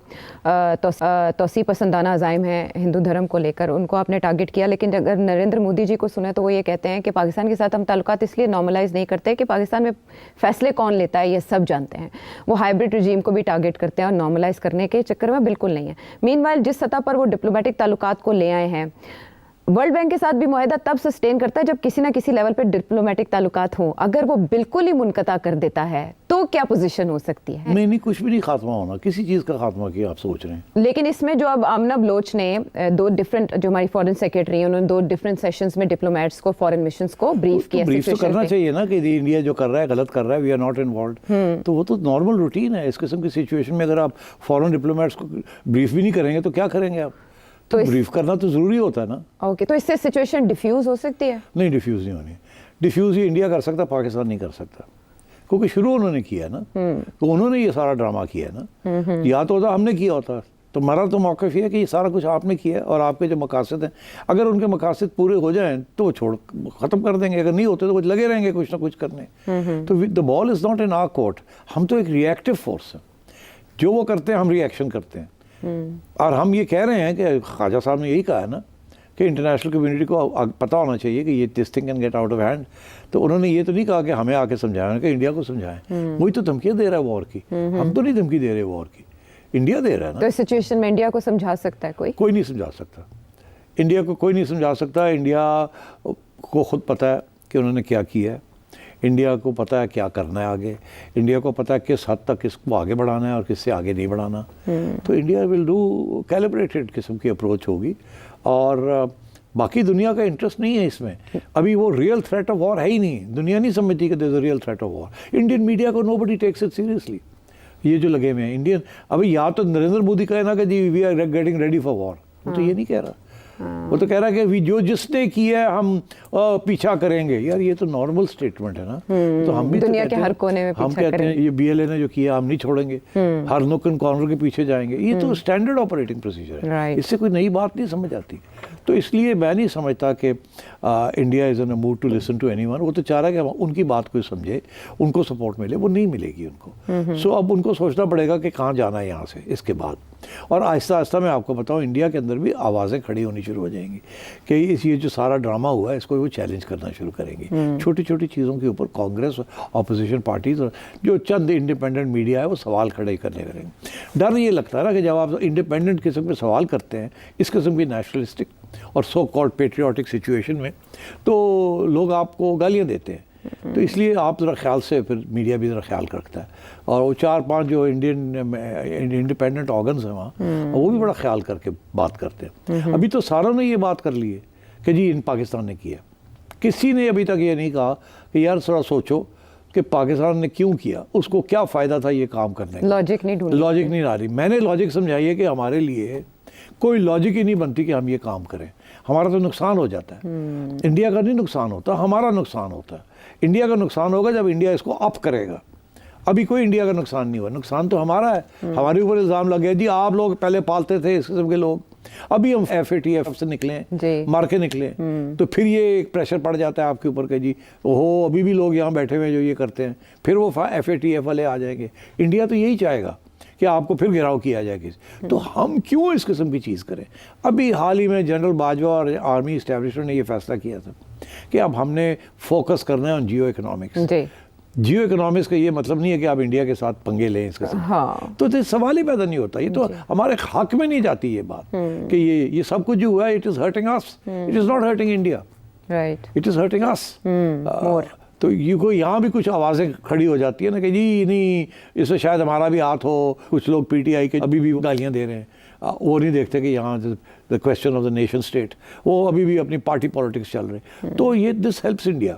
तोसी पसंदाना अज़ाइम हैं हिंदू धर्म को लेकर, उनको आपने टारगेट किया, लेकिन अगर नरेंद्र मोदी जी को सुने तो वो ये कहते हैं कि पाकिस्तान के साथ हम ताल्लुकात इसलिए नॉर्मलाइज नहीं करते कि पाकिस्तान में फैसले कौन लेता है ये सब जानते हैं। वो हाइब्रिड रजीम को भी टारगेट करते हैं और नॉर्मलाइज करने के चक्कर में बिल्कुल नहीं है। मीनवाइल जिस सतह पर वो डिप्लोमेटिक ताल्लुकात को ले आए हैं, वर्ल्ड बैंक के साथ भी मुआहदा तब सस्टेन करता है जब किसी ना किसी लेवल पे डिप्लोमेटिक ताल्लुकात हो। अगर वो बिल्कुल ही मुनक़ता कर देता है तो क्या पोजीशन हो सकती है? नहीं, कुछ भी नहीं खात्मा होना, किसी चीज़ का खात्मा किया आप सोच रहे हैं। लेकिन इसमें जो अब आमना बलोच ने दो डिफरेंट, जो हमारी फॉरेन सेक्रेटरी है, उन्होंने 2 डिफरेंट सेशंस में डिप्लोमेट्स को, फॉरेन मिशंस को ब्रीफ किया। ब्रीफ तो करना चाहिए ना कि इंडिया जो कर रहा है गलत कर रहा है, वी आर नॉट इन्वॉल्व्ड। तो वो तो नॉर्मल रूटीन है। इस किस्म की सिचुएशन में अगर आप फॉरेन डिप्लोमेट्स को ब्रीफ भी नहीं करेंगे तो क्या करेंगे आप? तो ब्रीफ करना तो जरूरी होता है ना। ओके, तो इससे सिचुएशन डिफ्यूज हो सकती है? नहीं, डिफ्यूज नहीं होनी। डिफ्यूज ही इंडिया कर सकता, पाकिस्तान नहीं कर सकता, क्योंकि शुरू उन्होंने किया ना। तो उन्होंने ये सारा ड्रामा किया ना। या तो होता हमने किया होता, तो हमारा तो मौक़िफ़ ये है कि ये सारा कुछ आपने किया है और आपके जो मकासद हैं, अगर उनके मकासद पूरे हो जाएं तो वो छोड़ ख़त्म कर देंगे, अगर नहीं होते तो कुछ लगे रहेंगे कुछ ना कुछ करने। तो the ball is not in our court. हम तो एक रिएक्टिव फोर्स है, जो वो करते हैं हम रिएक्शन करते हैं। और हम ये कह रहे हैं कि ख्वाजा साहब ने यही कहा है ना कि इंटरनेशनल कम्युनिटी को पता होना चाहिए कि ये this thing can get out of hand. तो उन्होंने ये तो नहीं कहा कि हमें आके समझाएं, कि इंडिया को समझाएं। वही तो धमकियाँ दे रहा है वॉर की। हम तो नहीं धमकी दे रहे वॉर की, इंडिया दे रहा है ना। तो इस सिचुएशन में इंडिया को समझा सकता है कोई नहीं समझा सकता। इंडिया को कोई नहीं समझा सकता। इंडिया को खुद पता है कि उन्होंने क्या किया है। इंडिया को पता है क्या करना है आगे। इंडिया को पता है किस हद तक किसको आगे बढ़ाना है और किससे आगे नहीं बढ़ाना। तो इंडिया विल डू कैलिब्रेटेड किस्म की अप्रोच होगी। और बाकी दुनिया का इंटरेस्ट नहीं है इसमें। अभी वो रियल थ्रेट ऑफ वॉर है ही नहीं। दुनिया नहीं समझती कि there is a real threat of war. Indian media को नोबडी टेक्स इट सीरियसली। ये जो लगे हुए हैं इंडियन, अभी या तो नरेंद्र मोदी कहे ना कि जी we are getting ready for war, वो तो ये नहीं कह रहा। वो तो कह रहा है कि जो जिसने किया है हम पीछा करेंगे। यार ये तो नॉर्मल स्टेटमेंट है ना। तो हम भी दुनिया तो के हर कोने में हम कहते हैं ये बीएलए ने जो किया हम नहीं छोड़ेंगे, हर नुक एंड कॉर्नर के पीछे जाएंगे। ये तो स्टैंडर्ड ऑपरेटिंग प्रोसीजर है। इससे कोई नई बात नहीं समझ आती। तो इसलिए मैं नहीं समझता कि India is in a mood to listen to anyone. वो तो चाह रहा है कि उनकी बात कोई समझे, उनको सपोर्ट मिले। वो नहीं मिलेगी उनको। सो अब उनको सोचना पड़ेगा कि कहाँ जाना है यहाँ से इसके बाद। और आहिस्ता आहिस्ता मैं आपको बताऊँ इंडिया के अंदर भी आवाज़ें खड़ी होनी शुरू हो जाएंगी कि ये जो सारा ड्रामा हुआ है इसको वो चैलेंज करना शुरू करेंगी। छोटी छोटी चीज़ों के ऊपर कांग्रेस, अपोजिशन पार्टीज और जो चंद इंडिपेंडेंट मीडिया है वो सवाल खड़े करने करेंगे। डर ये लगता है ना कि जब आप इंडिपेंडेंट किस्म के सवाल करते हैं इस किस्म की नेशनलिस्टिक और सो कॉल्ड पेट्रियाटिक सिचुएशन में, तो लोग आपको गालियाँ देते हैं। तो इसलिए आप ज़रा ख्याल से, फिर मीडिया भी ज़रा ख्याल रखता है। और वो 4-5 जो इंडिपेंडेंट ऑर्गन्स हैं वहाँ, वो भी बड़ा ख्याल करके बात करते हैं। अभी तो सारों ने ये बात कर ली है कि जी इन पाकिस्तान ने किया। किसी ने अभी तक ये नहीं कहा कि यार थोड़ा सोचो कि पाकिस्तान ने क्यों किया, उसको क्या फ़ायदा था ये काम करने का। लॉजिक नहीं आ रही। मैंने लॉजिक समझाई है कि हमारे लिए कोई लॉजिक ही नहीं बनती कि हम ये काम करें। हमारा तो नुकसान हो जाता है। इंडिया का नहीं नुकसान होता, हमारा नुकसान होता है। इंडिया का नुकसान होगा जब इंडिया इसको अप करेगा। अभी कोई इंडिया का नुकसान नहीं हुआ, नुकसान तो हमारा है। हमारे ऊपर इल्ज़ाम लग गया जी आप लोग पहले पालते थे इस किस्म के लोग, अभी हम FATF से निकले, मार के निकले। तो फिर ये एक प्रेशर पड़ जाता है आपके ऊपर कि जी ओहो अभी भी लोग यहाँ बैठे हुए हैं जो ये करते हैं। फिर वो FATF वाले आ जाएंगे। इंडिया तो यही चाहेगा कि आपको फिर घिराव किया जाए। तो हम क्यों इस किस्म की चीज़ करें? अभी हाल ही में जनरल बाजवा और आर्मी इस्टेब्लिशमेंट ने ये फैसला किया था कि अब हमने फोकस करना है on Jio economics. Jio economics का ये मतलब नहीं है कि आप इंडिया के साथ पंगे लें इसके साथ। हाँ। तो सवाल ही पैदा नहीं होता। ये तो हमारे हक में नहीं जाती ये बात कि ये सब कुछ जो हुआ है it is hurting us, it is not hurting India, right, it is hurting us more. तो ये कोई यहाँ भी कुछ आवाज़ें खड़ी हो जाती है ना कि जी नहीं इसमें शायद हमारा भी हाथ हो। कुछ लोग PTI के अभी भी गालियाँ दे रहे हैं, वो नहीं देखते कि यहाँ the question of the nation state, वो अभी भी अपनी पार्टी पॉलिटिक्स चल रहे। तो ये दिस हेल्प्स इंडिया,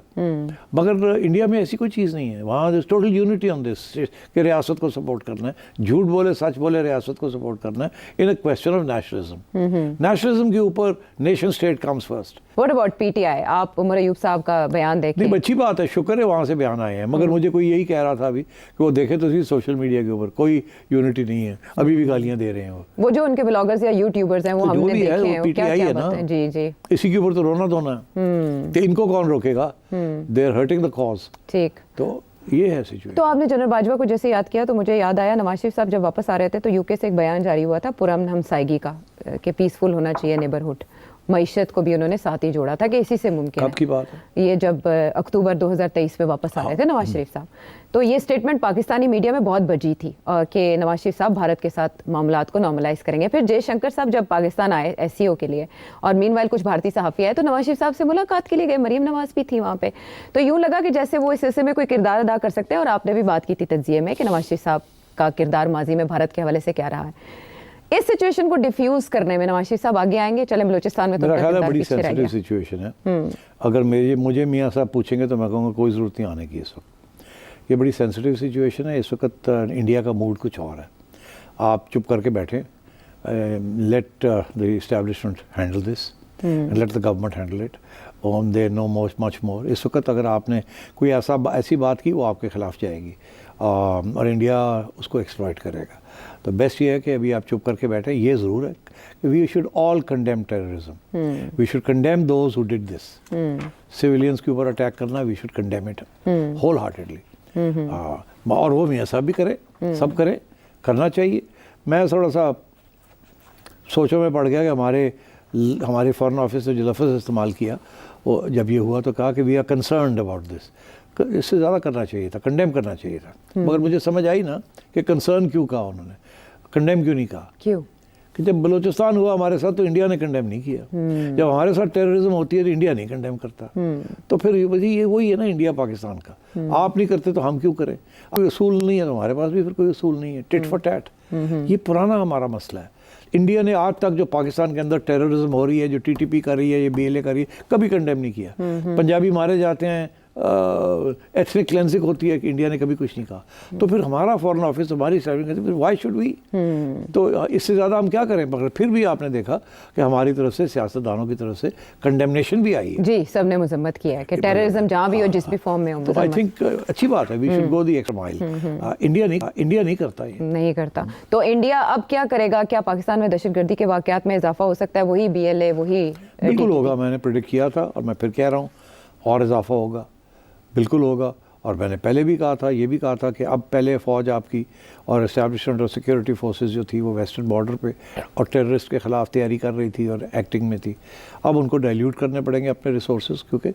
मगर इंडिया में ऐसी कोई चीज़ नहीं है। वहाँ टोटल यूनिटी ऑन दिस कि रियासत को सपोर्ट करना है, झूठ बोले सच बोले रियासत को सपोर्ट करना है, in a question of nationalism. Nationalism के ऊपर nation state comes first. What about PTI? आप उमर अयूब साहब का बयान देखिए। नहीं, अच्छी बात है, शुक्र है वहाँ से बयान आए हैं, मगर मुझे कोई यही कह रहा था अभी कि वो देखे तो सोशल मीडिया के ऊपर कोई यूनिटी नहीं है, अभी भी गालियाँ दे रहे हैं वो जो उनके ब्लॉगर्स या यूट्यूबर्स हैं वो तो हमने देखे हैं, वो PTI है ना। जी जी, इसी के ऊपर तो रोना धोना है, तो इनको कौन रोकेगा? They are hurting the cause. ठीक, तो ये है सिचुएशन। तो आपने जनरल बाजवा को जैसे याद किया तो मुझे याद आया नवाज शरीफ साहब जब वापस आ रहे थे तो यूके से एक बयान जारी हुआ था पुरअमन हमसायगी का, कि पीसफुल होना चाहिए नेबरहुड। मईशत को भी उन्होंने साथ ही जोड़ा था कि इसी से मुमकिन है। कब की बात है? ये जब अक्टूबर 2023 में वापस आ रहे थे नवाज शरीफ साहब, तो ये स्टेटमेंट पाकिस्तानी मीडिया में बहुत बजी थी कि नवाज शरीफ साहब भारत के साथ मामलात को नॉर्मलाइज करेंगे। फिर जयशंकर साहब जब पाकिस्तान आए SCO के लिए, और मीनवाइल कुछ भारतीय सहाफ़ी आए तो नवाज शरीफ साहब से मुलाकात के लिए गए, मरीम नवाज भी थी वहाँ पे। तो यूँ लगा कि जैसे वो इस सिलसिले में कोई किरदार अदा कर सकते हैं, और आपने भी बात की थी तज्जिए में कि नवाज शरीफ साहब का किरदार माजी में भारत के हवाले से क्या रहा है। इस सिचुएशन को डिफ्यूज करने में नवाज शरीफ साहब आगे आएंगे? चले बलूचिस्तान में तो मेरा ख्याल है बड़ी सेंसिटिव सिचुएशन है। अगर मुझे मियाँ साहब पूछेंगे तो मैं कहूँगा कोई ज़रूरत नहीं आने की इस वक्त। ये बड़ी सेंसिटिव सिचुएशन है। इस वक्त इंडिया का मूड कुछ और है। आप चुप करके बैठें, let the establishment handle this, let the government handle it, और दे नो मच मोर। इस वक्त अगर आपने कोई ऐसी बात की वो आपके खिलाफ जाएगी, और इंडिया उसको एक्सप्लॉइट करेगा। तो बेस्ट ये है कि अभी आप चुप करके बैठे। ये ज़रूर है कि we should all condemn terrorism, we should condemn those who did this. Civilians के ऊपर अटैक करना, we should condemn it wholeheartedly. और वो मियाँ साहब भी करें, सब करें, करना चाहिए। मैं थोड़ा सा सोचों में पड़ गया कि हमारे फॉरेन ऑफिस ने जो लफ्ज़ इस्तेमाल किया, वो जब ये हुआ तो कहा कि we are concerned about this. इससे ज़्यादा करना चाहिए था, कंडेम करना चाहिए था। मगर मुझे समझ आई ना कि कंसर्न क्यों कहा उन्होंने, कंडेम क्यों नहीं कहा। क्यों? कि जब बलूचिस्तान हुआ हमारे साथ तो इंडिया ने कंडेम नहीं किया। जब हमारे साथ टेररिज्म होती है तो इंडिया नहीं कंडेम करता। तो फिर ये वही है ना इंडिया पाकिस्तान का। आप नहीं करते तो हम क्यों करें? कोई असूल नहीं है तो हमारे पास भी फिर कोई असूल नहीं है। टिट फॉर टैट, ये पुराना हमारा मसला है। इंडिया ने आज तक जो पाकिस्तान के अंदर टेररिज्म हो रही है, जो TTP कर रही है, ये BLA कर रही है, कभी कंडेम नहीं किया। पंजाबी मारे जाते हैं, एथनिक क्लेंसिंग होती है कि इंडिया ने कभी कुछ नहीं कहा। तो फिर हमारा फॉरेन ऑफिस, हमारी स्टैटिंग, फिर व्हाई शुड वी? तो इससे ज़्यादा हम क्या करें? मगर फिर भी आपने देखा कि हमारी तरफ से, सियासतदानों की तरफ से कंडेमनेशन भी आई है। जी, सबने मजम्मत किया है कि टेररिज्म जहाँ भी हो, जिस भी फॉर्म में हो। तो आई थिंक अच्छी बात है, we should go the extra mile. India नहीं करता ये, नहीं करता। तो इंडिया अब क्या करेगा? क्या पाकिस्तान में दहशतगर्दी के वाक़यात में इजाफा हो सकता है? वही BLA, वही बिल्कुल होगा। मैंने प्रेडिक्ट किया था और मैं फिर कह रहा हूँ, और इजाफा होगा, बिल्कुल होगा। और मैंने पहले भी कहा था, ये भी कहा था कि अब पहले फ़ौज आपकी और इस्टेब्लिशमेंट और सिक्योरिटी फोर्सेस जो थी वो वेस्टर्न बॉर्डर पे और टेररिस्ट के ख़िलाफ़ तैयारी कर रही थी और एक्टिंग में थी। अब उनको डाइल्यूट करने पड़ेंगे अपने रिसोर्सेज, क्योंकि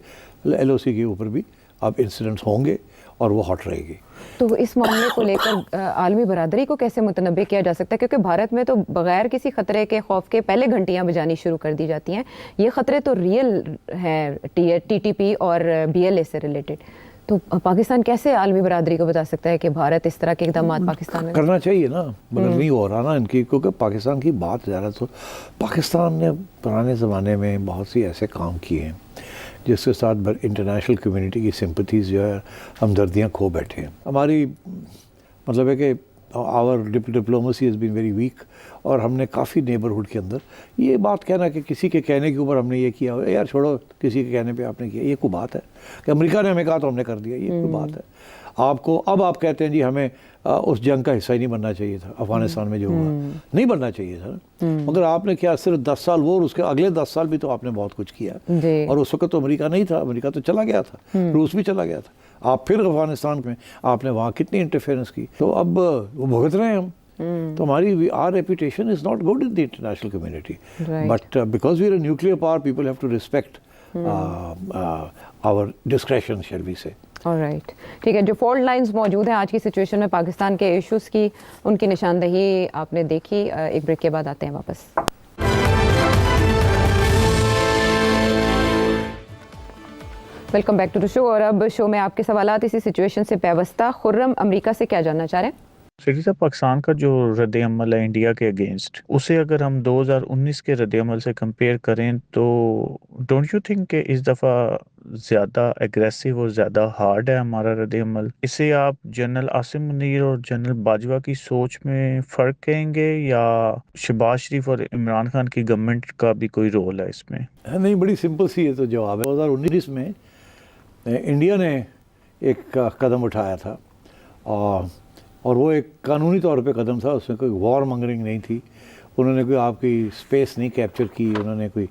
LOC के ऊपर भी अब इंसिडेंट्स होंगे और वो हॉट रहेगी। तो इस मामले को लेकर आलमी बरादरी को कैसे मुतनब्बे किया जा सकता है? क्योंकि भारत में तो बगैर किसी ख़तरे के खौफ के पहले घंटियाँ बजानी शुरू कर दी जाती हैं। ये ख़तरे तो रियल हैं, TTP और BLA से रिलेटेड। तो पाकिस्तान कैसे आलमी बरादरी को बता सकता है कि भारत इस तरह के इक़दाम पाकिस्तान में करना चाहिए ना? मगर नहीं हो रहा ना इनकी, क्योंकि पाकिस्तान की बात ज़्यादा, तो पाकिस्तान ने पुराने ज़माने में बहुत सी ऐसे काम किए हैं जिसके साथ इंटरनेशनल कम्युनिटी की सिंपथीज़ जो है, हमदर्दियाँ खो बैठे हैं। हमारी मतलब है कि our diplomacy has been very weak, और हमने काफ़ी नेबरहुड के अंदर ये बात कहना कि किसी के कहने के ऊपर हमने ये किया, यार छोड़ो, किसी के कहने पे आपने किया, ये कोई बात है? कि अमेरिका ने हमें कहा तो हमने कर दिया, ये कोई बात है? आपको अब आप कहते हैं जी हमें उस जंग का हिस्सा ही नहीं बनना चाहिए था, अफगानिस्तान में जो हुआ नहीं बनना चाहिए था। मगर आपने क्या सिर्फ 10 साल वो और उसके अगले 10 साल भी तो आपने बहुत कुछ किया। और उस वक्त तो अमेरिका नहीं था, अमेरिका तो चला गया था, रूस भी चला गया था। आप फिर अफगानिस्तान में आपने वहाँ कितनी इंटरफेरेंस की, तो अब वो भुगत रहे हैं हम। तो हमारी our reputation is not good in the international community, but because we are a nuclear power, people have to respect our discretion, shall we say. Alright, ठीक है। जो फॉल्ट लाइंस मौजूद हैं आज की सिचुएशन में पाकिस्तान के इश्यूज की, उनकी निशानदही आपने देखी। एक ब्रेक के बाद आते हैं वापस। Welcome back to the show. और अब शो में आपके सवालात इसी सिचुएशन से पैवस्ता। खुर्रम अमेरिका से क्या जानना चाह रहे हैं? सिटी साहब, पाकिस्तान का जो रद्द-ए-अमल है इंडिया के अगेंस्ट, उसे अगर हम 2019 के रद्द-ए-अमल से कंपेयर करें तो डोंट यू थिंक कि इस दफ़ा ज़्यादा एग्रेसिव और ज़्यादा हार्ड है हमारा रद्द-ए-अमल? इसे आप जनरल आसिम मुनीर और जनरल बाजवा की सोच में फ़र्क कहेंगे या शहबाज शरीफ और इमरान खान की गवर्नमेंट का भी कोई रोल है इसमें? नहीं, बड़ी सिंपल सी है तो जवाब है। 2019 में इंडिया ने एक कदम उठाया था और वो एक कानूनी तौर पे कदम था, उसमें कोई वॉर मंगरिंग नहीं थी। उन्होंने कोई आपकी स्पेस नहीं कैप्चर की, उन्होंने कोई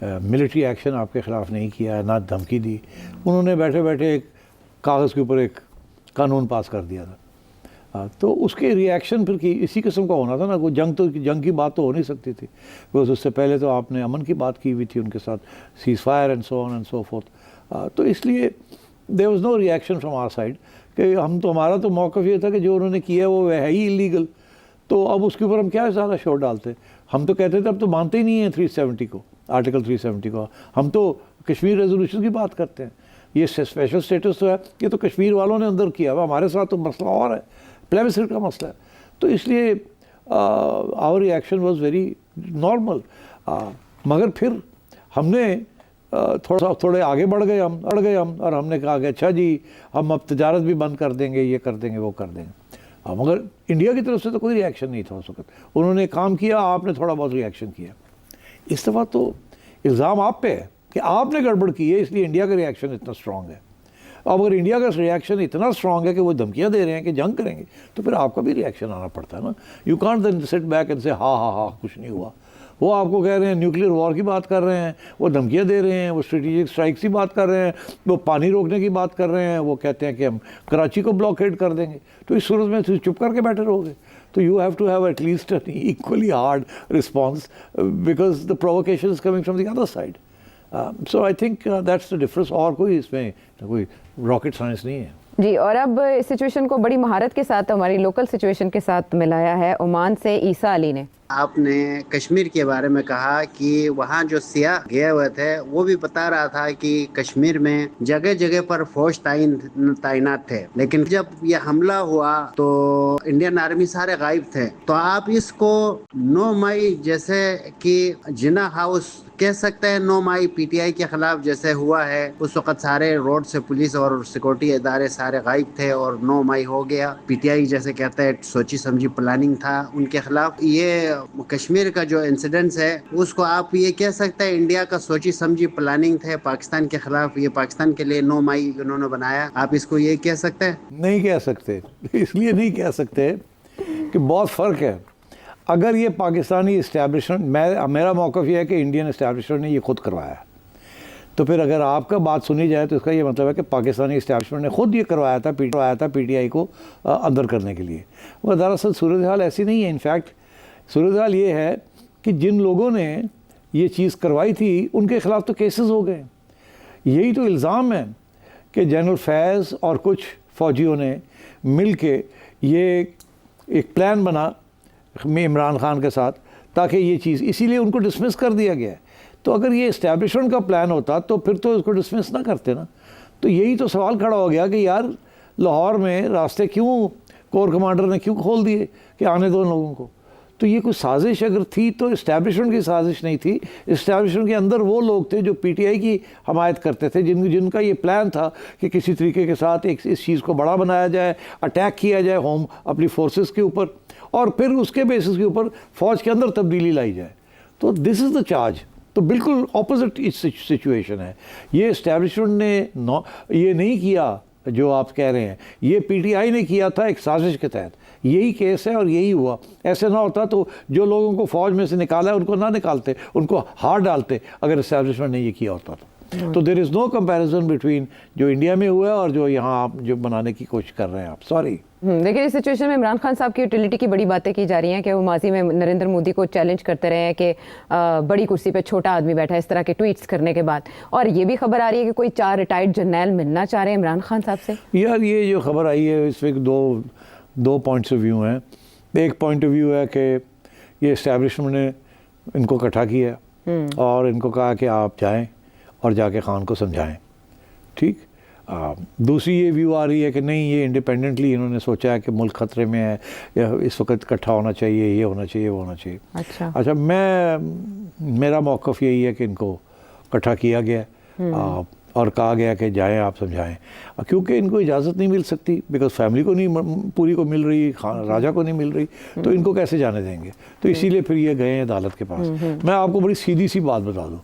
मिलिट्री एक्शन आपके ख़िलाफ़ नहीं किया, ना धमकी दी। उन्होंने बैठे बैठे एक कागज़ के ऊपर एक कानून पास कर दिया था। तो उसके रिएक्शन फिर की इसी किस्म का होना था ना। कोई जंग की बात तो हो नहीं सकती थी, बिकॉज उससे पहले तो आपने अमन की बात की हुई थी उनके साथ, ceasefire and so on and so forth. तो इसलिए there was no reaction from our side कि हमारा तो मौक़िफ़ ये था कि जो उन्होंने किया वो है ही इलीगल, तो अब उसके ऊपर हम क्या ज़्यादा शोर डालते। हम तो कहते थे अब तो मानते ही नहीं हैं 370 को, आर्टिकल 370 को। हम तो कश्मीर रेजोल्यूशन की बात करते हैं। ये स्पेशल स्टेटस तो है, ये तो कश्मीर वालों ने अंदर किया हुआ, हमारे साथ तो मसला और है, प्लेबिसाइट का मसला है। तो इसलिए our reaction was very normal. मगर फिर हमने थोड़े आगे बढ़ गए हम और हमने कहा कि अच्छा जी, हम अब तजारत भी बंद कर देंगे, ये कर देंगे, वो कर देंगे। मगर इंडिया की तरफ से तो कोई रिएक्शन नहीं था उस वक्त। उन्होंने काम किया, आपने थोड़ा बहुत रिएक्शन किया। इस दफ़ा तो इल्ज़ाम आप पे है कि आपने गड़बड़ की है, इसलिए इंडिया का रिएक्शन इतना स्ट्रॉन्ग है। अब अगर इंडिया का रिएक्शन इतना स्ट्रॉन्ग है कि वो धमकियाँ दे रहे हैं कि जंग करेंगे, तो फिर आपका भी रिएक्शन आना पड़ता है ना। You can't then sit back and say हाँ कुछ नहीं हुआ। वो आपको कह रहे हैं न्यूक्लियर वॉर की बात कर रहे हैं, वो धमकियाँ दे रहे हैं, वो स्ट्रेटेजिक स्ट्राइक्स की बात कर रहे हैं, वो पानी रोकने की बात कर रहे हैं, वो कहते हैं कि हम कराची को ब्लॉकेड कर देंगे। तो इस सूरत में तो चुप करके बैठे रहोगे? तो you have to have at least an equally hard response because the provocation is coming from the other side. So I think that's the difference. और कोई इसमें कोई रॉकेट साइंस नहीं है जी। और अब इस सिचुएशन को बड़ी महारत के साथ हमारी लोकल सिचुएशन के साथ मिलाया है ओमान से ईसा अली ने। आपने कश्मीर के बारे में कहा कि वहाँ जो सियाह गए हुए थे, वो भी बता रहा था कि कश्मीर में जगह जगह पर फौज तैनात थे, लेकिन जब ये हमला हुआ तो इंडियन आर्मी सारे गायब थे। तो आप इसको 9 मई जैसे कि जिना हाउस कह सकते हैं, 9 मई पीटीआई के खिलाफ जैसे हुआ है, उस वक्त सारे रोड से पुलिस और सिक्योरिटी इदारे सारे गायब थे और 9 मई हो गया। पीटीआई जैसे कहते हैं सोची समझी प्लानिंग था उनके खिलाफ। ये कश्मीर का जो इंसिडेंट्स है उसको आप ये कह सकते हैं इंडिया का सोची समझी प्लानिंग थे पाकिस्तान के खिलाफ। ये पाकिस्तान के लिए 9 मई उन्होंने बनाया, आप इसको ये कह सकते हैं? नहीं कह सकते। इसलिए नहीं कह सकते कि बहुत फ़र्क है। अगर ये पाकिस्तानी इस्टेब्लिशमेंट, मेरा मौक़िफ़ ये है कि इंडियन इस्टेब्लिशमेंट ने ये खुद करवाया, तो फिर अगर आपका बात सुनी जाए तो इसका ये मतलब है कि पाकिस्तानी इस्टेब्लिशमेंट ने खुद ये करवाया था पीटीआई को अंदर करने के लिए। वह दरअसल सूरत हाल ऐसी नहीं है। इनफैक्ट सूरत हाल ये है कि जिन लोगों ने ये चीज़ करवाई थी उनके ख़िलाफ़ तो केसेस हो गए। यही तो इल्ज़ाम है कि जनरल फैज़ और कुछ फ़ौजियों ने मिल के ये एक प्लान बना इमरान खान के साथ, ताकि ये चीज़, इसीलिए उनको डिसमिस कर दिया गया है। तो अगर ये इस्टेब्लिशमेंट का प्लान होता तो फिर तो इसको डिसमिस ना करते ना। तो यही तो सवाल खड़ा हो गया कि यार लाहौर में रास्ते क्यों कोर कमांडर ने क्यों खोल दिए कि आने दो लोगों को। तो ये कोई साजिश अगर थी तो इस्टेब्लिशमेंट की साजिश नहीं थी। इस्टेब्लिशमेंट के अंदर वो लोग थे जो पीटीआई की हमायत करते थे, जिनका ये प्लान था कि किसी तरीके के साथ इस चीज़ को बड़ा बनाया जाए, अटैक किया जाए होम अपनी फोर्सेस के ऊपर, और फिर उसके बेसिस के ऊपर फ़ौज के अंदर तब्दीली लाई जाए। तो दिस इज़ द चार्ज। तो बिल्कुल ऑपोजिट सिचुएशन है। ये इस्टेब्लिशमेंट ने ये नहीं किया जो आप कह रहे हैं, ये पीटीआई ने किया था एक साजिश के तहत। यही केस है और यही हुआ। ऐसे ना होता तो जो लोगों को फ़ौज में से निकाला है उनको ना निकालते, उनको हार डालते अगर इस्टेब्लिशमेंट ने ये किया होता तो there is no comparison between जो इंडिया में हुआ है और जो यहाँ आप जो बनाने की कोशिश कर रहे हैं आप। सॉरी। लेकिन इस सिचुएशन में इमरान खान साहब की यूटिलिटी की बड़ी बातें की जा रही हैं कि वो माजी में नरेंद्र मोदी को चैलेंज करते रहे हैं कि बड़ी कुर्सी पे छोटा आदमी बैठा है, इस तरह के ट्वीट्स करने के बाद। और ये भी खबर आ रही है कि कोई 4 रिटायर्ड जर्नैल मिलना चाह रहे हैं इमरान खान साहब से। यार ये जो खबर आई है इसमें दो पॉइंट्स ऑफ व्यू हैं। एक पॉइंट ऑफ व्यू है कि ये इस्टेब्लिशमेंट ने इनको इकट्ठा किया और इनको कहा कि आप जाएँ और जाके खान को समझाएं। ठीक। दूसरी ये व्यू आ रही है कि नहीं, ये इंडिपेंडेंटली इन्होंने सोचा है कि मुल्क खतरे में है, या इस वक्त इकट्ठा होना चाहिए, ये होना चाहिए, वो होना चाहिए। अच्छा, मेरा मौक़िफ़ यही है कि इनको इकट्ठा किया गया और कहा गया कि जाएं आप समझाएं, क्योंकि इनको इजाज़त नहीं मिल सकती, बिकॉज फैमिली को नहीं पूरी को मिल रही, राजा को नहीं मिल रही, तो इनको कैसे जाने देंगे। तो इसीलिए फिर ये गए अदालत के पास। मैं आपको बड़ी सीधी सी बात बता दूँ,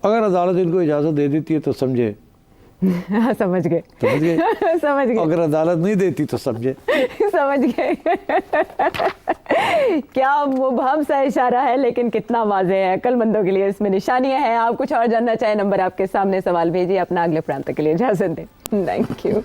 अगर अदालत इनको इजाज़त दे देती है तो समझे समझ गए समझ गए। अगर अदालत नहीं देती तो समझे समझ गए। क्या मुबहम सा इशारा है, लेकिन कितना वाज़ेह है। अक्लमंदों के लिए इसमें निशानियां हैं। आप कुछ और जानना चाहें, नंबर आपके सामने, सवाल भेजिए। अपना अगले प्रांत के लिए इजाज़त दें। Thank you.